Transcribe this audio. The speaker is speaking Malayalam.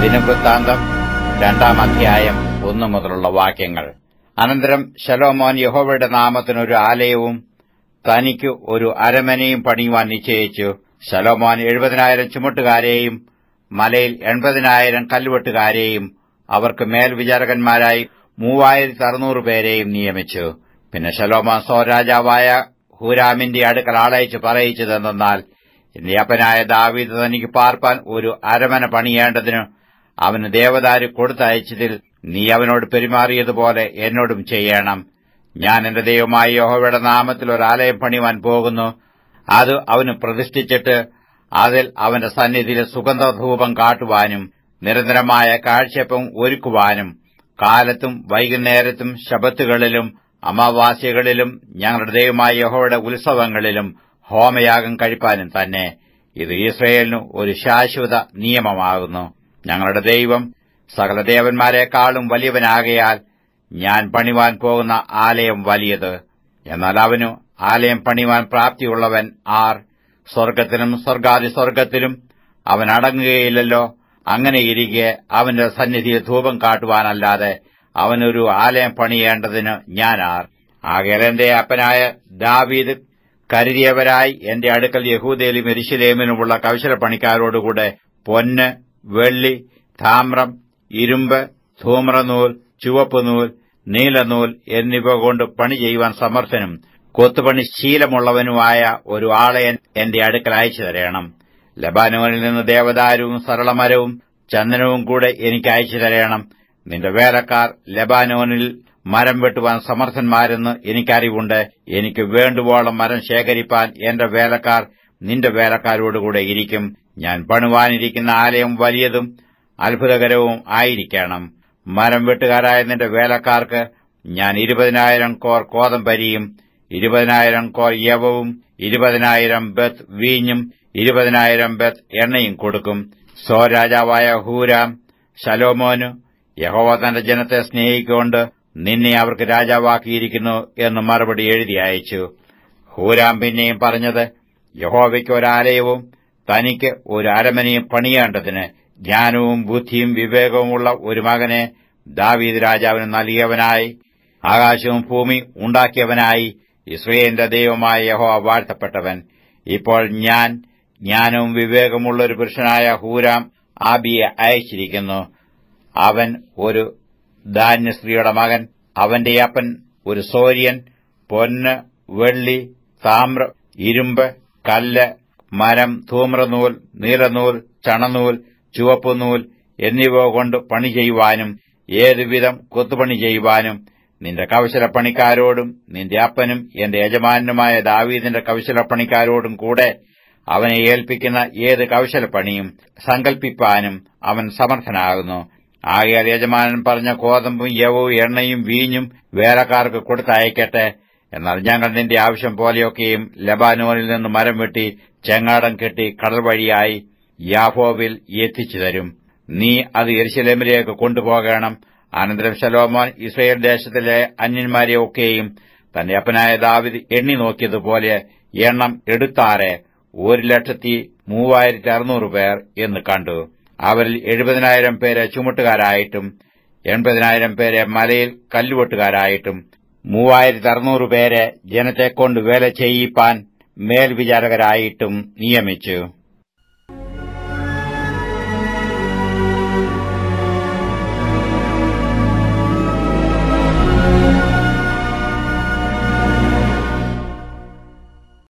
ദിനവൃത്താന്തം 2-ാം അധ്യായം 1 മുതലുള്ള വാക്യങ്ങൾ. അനന്തരം ശലോമോൻ യഹോവയുടെ നാമത്തിനൊരു ആലയവും തനിക്ക് ഒരു അരമനയും പണിയുവാൻ നിശ്ചയിച്ചു. ശലോമോൻ 70,000 ചുമട്ടുകാരെയും മലയിൽ 80,000 കല്ലുവെട്ടുകാരെയും അവർക്ക് മേൽവിചാരകന്മാരായി 3,600 പേരെയും നിയമിച്ചു. പിന്നെ ശലോമോൻ സ്വരാജാവായ ഹൂരാമിന്റെ അടുക്കൽ ആളയച്ച് പറയിച്ചതെന്നാൽ, എന്റെ അപ്പനായ ദാവീദ് തനിക്ക് പാർപ്പാൻ ഒരു അരമന പണിയേണ്ടതിന് അവന് ദേവദാരു കൊടുത്തയച്ചതിൽ നീ അവനോട് പെരുമാറിയതുപോലെ എന്നോടും ചെയ്യണം. ഞാൻ എന്റെ ദൈവമായ യഹോവയുടെ നാമത്തിൽ ഒരാലയം പണിയുവാൻ പോകുന്നു. അത് അവന് പ്രതിഷ്ഠിച്ചിട്ട് അതിൽ അവന്റെ സന്നിധിയിൽ സുഗന്ധധൂപം കാട്ടുവാനും നിരന്തരമായ കാഴ്ചപ്പം ഒരുക്കുവാനും കാലത്തും വൈകുന്നേരത്തും ശബ്ബത്തുകളിലും അമാവാസ്യകളിലും ഞങ്ങളുടെ ദൈവമായ യഹോവയുടെ ഉത്സവങ്ങളിലും ഹോമയാഗം കഴിപ്പാനും തന്നെ. ഇത് ഇസ്രായേലിന് ഒരു ശാശ്വത നിയമമാകുന്നു. ഞങ്ങളുടെ ദൈവം സകല ദേവന്മാരെക്കാളും വലിയവനാകയാൽ ഞാൻ പണിവാൻ പോകുന്ന ആലയം വലിയത്. എന്നാൽ അവനു ആലയം പണിവാൻ പ്രാപ്തിയുള്ളവൻ ആർ? സ്വർഗ്ഗത്തിലും സ്വർഗ്ഗാതിസ്വർഗ്ഗത്തിലും അവൻ അടങ്ങുകയില്ലല്ലോ. അങ്ങനെയിരിക്കെ അവന്റെ സന്നിധിയിൽ ധൂപം കാട്ടുവാനല്ലാതെ അവനൊരു ആലയം പണിയേണ്ടതിന് ഞാൻ ആർ? ആകയാൽ എന്റെ അപ്പനായ ദാവീദ് കരുതിയവരായി എന്റെ അടുക്കൽ യഹൂദയിലും യെരൂശലേമിലുമുള്ള കൗശലപ്പണിക്കാരോടുകൂടെ പൊന്ന്, വെള്ളി, താമ്രം, ഇരുമ്പ്, ധൂമ്രനൂൽ, ചുവപ്പുനൂൽ, നീലനൂൽ എന്നിവ കൊണ്ട് പണി ചെയ്യുവാൻ സമർത്ഥനും കൊത്തുപണി ശീലമുള്ളവനുമായ ഒരു ആളെ എന്റെ അടുക്കൽ അയച്ചു തരേണം. ലബാനോനിൽ നിന്ന് ദേവദാരുവും സരളമരവും ചന്ദനവും കൂടെ എനിക്ക് അയച്ചു തരേണം. നിന്റെ വേലക്കാർ ലബാനോനിൽ മരം വെട്ടുവാൻ സമർത്ഥന്മാരെന്ന് എനിക്കറിവുണ്ട്. എനിക്ക് വേണ്ടുവോളം മരം ശേഖരിപ്പാൻ എന്റെ വേലക്കാർ നിന്റെ വേലക്കാരോടുകൂടെ ഇരിക്കും. ഞാൻ പണിവാനിരിക്കുന്ന ആലയം വലിയതും അത്ഭുതകരവും ആയിരിക്കണം. മരം വെട്ടുകാരായ നിന്റെ വേലക്കാർക്ക് ഞാൻ 20,000 കോർ കോതമ്പരിയും 20,000 കോർ യവവും 20,000 ബത്ത് വീഞ്ഞും 20,000 ബത്ത് എണ്ണയും കൊടുക്കും. സ്വരാജാവായ ഹൂരാം ശലോമോനു യഹോവ തന്റെ ജനത്തെ സ്നേഹിക്കൊണ്ട് നിന്നെ അവർക്ക് രാജാവാക്കിയിരിക്കുന്നു എന്ന് മറുപടി എഴുതി അയച്ചു. ഹൂരാം പിന്നെയും പറഞ്ഞത്, യഹോവയ്ക്ക് ഒരാലയവും തനിക്ക് ഒരു അരമനയും പണിയേണ്ടതിന് ജ്ഞാനവും ബുദ്ധിയും വിവേകവുമുള്ള ഒരു മകനെ ദാവീദ് രാജാവിന് നൽകിയവനായി ആകാശവും ഭൂമി ഉണ്ടാക്കിയവനായി യിസ്രായേലിന്റെ ദൈവമായ യഹോവ വാഴ്ത്തപ്പെട്ടവൻ. ഇപ്പോൾ ഞാൻ ജ്ഞാനവും വിവേകമുള്ള ഒരു പുരുഷനായ ഹൂരാം ആബിയെ അയച്ചിരിക്കുന്നു. അവൻ ഒരു ധാന്യസ്ത്രീയുടെ മകൻ. അവന്റെ അപ്പൻ ഒരു സോര്യൻ. പൊന്ന്, വെള്ളി, താമ്രം, ഇരുമ്പ്, കല്ല്, മരം, ധൂമ്രനൂൽ, നീലനൂൽ, ചണനൂൽ, ചുവപ്പുനൂൽ എന്നിവ കൊണ്ട് പണി ചെയ്യുവാനും ഏതുവിധം കൊത്തുപണി ചെയ്യുവാനും നിന്റെ കൗശലപ്പണിക്കാരോടും നിന്റെ അപ്പനും എന്റെ യജമാനുമായ ദാവീദിന്റെ കൗശലപ്പണിക്കാരോടും കൂടെ അവനെ ഏൽപ്പിക്കുന്ന ഏത് കൗശലപ്പണിയും സങ്കൽപ്പിപ്പാനും അവൻ സമർത്ഥനാകുന്നു. ആകയാൽ യജമാനൻ പറഞ്ഞ കോതമ്പും യവവും എണ്ണയും വീഞ്ഞും വേലക്കാർക്ക് കൊടുത്തയക്കട്ടെ. എന്നാൽ ഞങ്ങൾ നിന്റെ ആവശ്യം പോലെയൊക്കെയും ലബാനോനിൽ നിന്ന് മരം വെട്ടി ചെങ്ങാടം കെട്ടി കടൽ വഴിയായി യാഫോവിൽ എത്തിച്ചു തരും. നീ അത് യെരൂശലേമിലേക്ക് കൊണ്ടുപോകണം. അനന്തരം ശലോമോൻ ഇസ്രായേൽ ദേശത്തിലെ അന്യന്മാരെ ഒക്കെയും തന്റെ അപ്പനായ ദാവീദ് എണ്ണി നോക്കിയതുപോലെ എണ്ണം എടുത്താറെ 1,03,600 പേർ എന്ന് കണ്ടു. അവരിൽ 70,000 പേരെ ചുമട്ടുകാരായിട്ടും 80,000 പേരെ മലയിൽ കല്ലുവെട്ടുകാരായിട്ടും 3,600 പേരെ ജനത്തെക്കൊണ്ട് വേല ചെയ്യിപ്പാൻ മേൽവിചാരകരായിട്ടും നിയമിച്ചു.